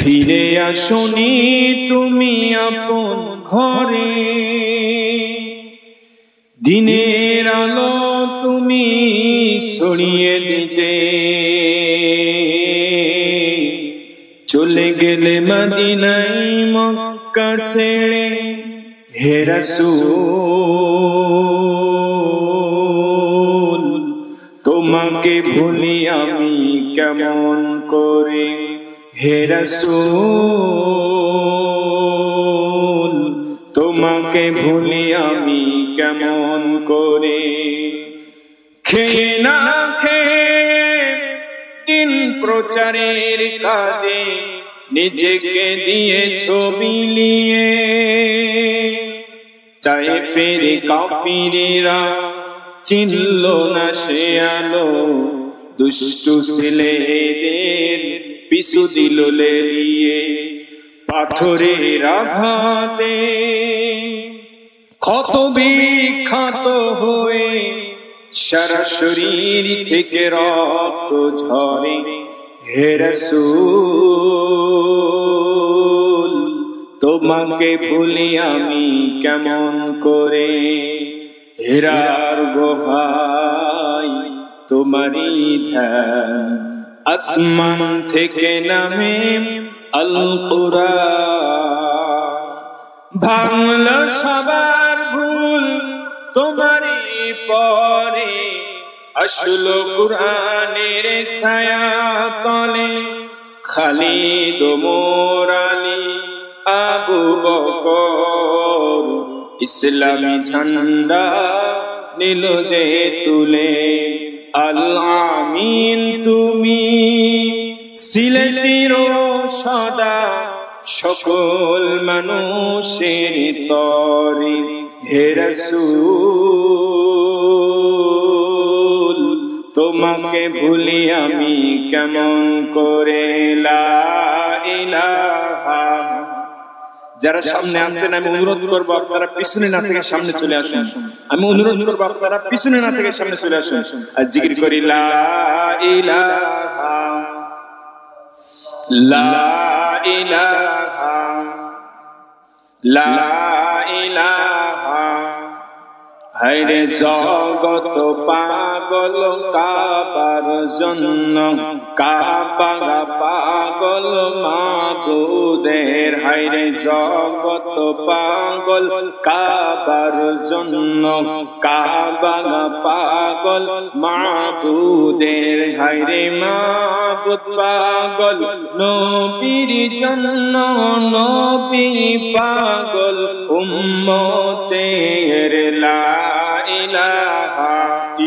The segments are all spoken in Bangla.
ফিরে আসনি তুমি আপন ঘরে, দিনের আলো তুমি ছড়িয়ে দিতে, চলে গেলে মদিনায় মক্কা ছেড়ে হে রাসূল, তোমাকে ভুলি আমি কেমন করে, হে রাসূল তোমাকে ভুলি আমি কেমন করে। খেয়ে না খেয়ে দিন প্রচারের কাজে নিজেকে দিয়েছ বিলিয়ে, তায়েফের কাফিরেরা চিনল না সে আলো, দুষ্টু ছেলেদের পিছু দিল লেলিয়ে, পাথরের আঘাতে ক্ষত বিক্ষত হয়ে সারা শরীর থেকে রক্ত ঝরে, হে রাসূল তোমাকে ভুলি আমি কেমন করে। হেরার গুহায় তোমারই ধ্যান, আসমান থেকে নামে আল কুরআন, ভাঙল সবার ভুল তোমারই পরে, আসলো কুরআনের ছায়া তলে, খালিদ ওমর আলী আবু বকর ইসলামী ঝান্ডা নিল যে তুলে, আল আমিন তুমি ছিলে চির সদা সকল মানুষের তরে, হে রাসূল তোমাকে ভুলি আমি কেমন করে। লা ইলাহা, যারা সামনে আসছেন আমি অনুরোধ করবো আপনারা পিছনে না থেকে সামনে চলে আসুন, আমি অনুরোধ করবো আপনারা পিছনে না থেকে সামনে চলে আসুন আর জিকির করি লা ইলাহা লা ইলাহা লা ইলাহা। হায়রে জগত পাগল কাবার জন্য, কাবা পাগল মাবুদের, হায়রে জগত পাগল কাবার জন্য, কাবা পাগল মাবুদের, হায়রে মাবুদ পাগল নবীর জন্য, নবী পাগল উম্মতের। লা ইলাহা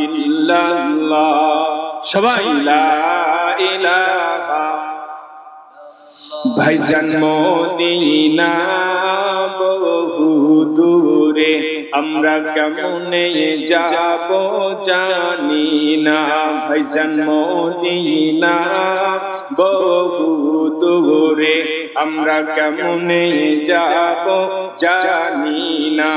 ইল্লাল্লাহ, সবাই লা ইলাহা। ভাইজান মদিনা বহু দূরে, আমরা কেমনে যাব জানি না, ভাইজান মদিনা বহু দূরে, আমরা কেমনে যাব জানি না।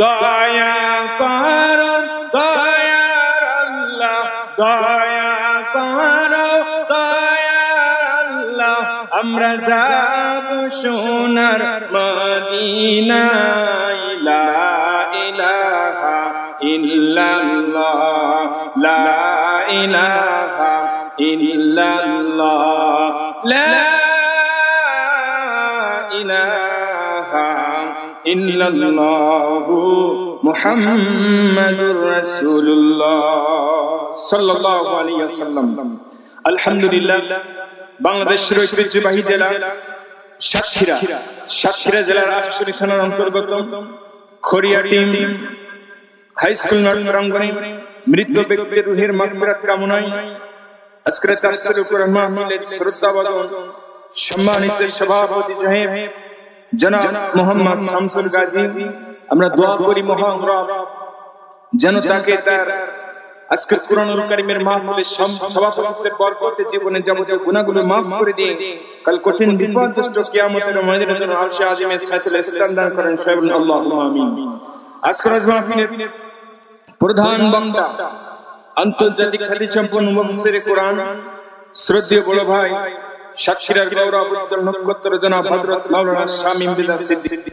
দয়া করো দয়ার আল্লাহ, দয়া করো দয়ার আল্লাহ, আমরা যাব সোনার মদিনায়। লা ইলাহা ইল্লাল্লাহ, লা ইলাহা ইল্লাল্লাহ, লা ইলাহা ইল্লাল্লাহু মুহাম্মাদুর রাসূলুল্লাহ সাল্লাল্লাহু আলাইহি ওয়াসাল্লাম। আলহামদুলিল্লাহ, বাংলাদেশের ঐতিহ্যবাহী জেলা সাতক্ষীরা, সাতক্ষীরা জেলার আশুরি থানার অন্তর্গত খড়িয়াটিম হাই স্কুল প্রাঙ্গণে মৃত ব্যক্তির রুহের মাগফিরাত কামনায় আজকের তাফসীরুল কুরআন মাহফিলের শ্রদ্ধাভাজন সম্মানিত সভাপতি সাহেব জনাব মোহাম্মদ শামসুল গাজী, আমরা দোয়া করি মহান রব যেন তাকে তার আজকের কুরআনুল কারীমের মাহফিলের সভাপতিত্বের বরকতে জীবনে যাবতীয় গুনাহগুলো maaf করে দিয়ে কাল কঠিন বিপর্যস্ত কিয়ামতের ময়দানে আরশে আজিমের সাথে স্থান দান করেন সবাই বলেন আল্লাহুম্মা আমিন। আজকের মাহফিলের প্রধান বক্তা আন্তর্জাতিক খ্যাতি সম্পন্ন মুফাসসিরে কোরআন শ্রদ্ধেয় বড় ভাই সাতক্ষীরার গৌরব উজ্জ্বল নক্ষত্র জনাব হযরত মাওলানা শামীম রেজা সিদ্দিকী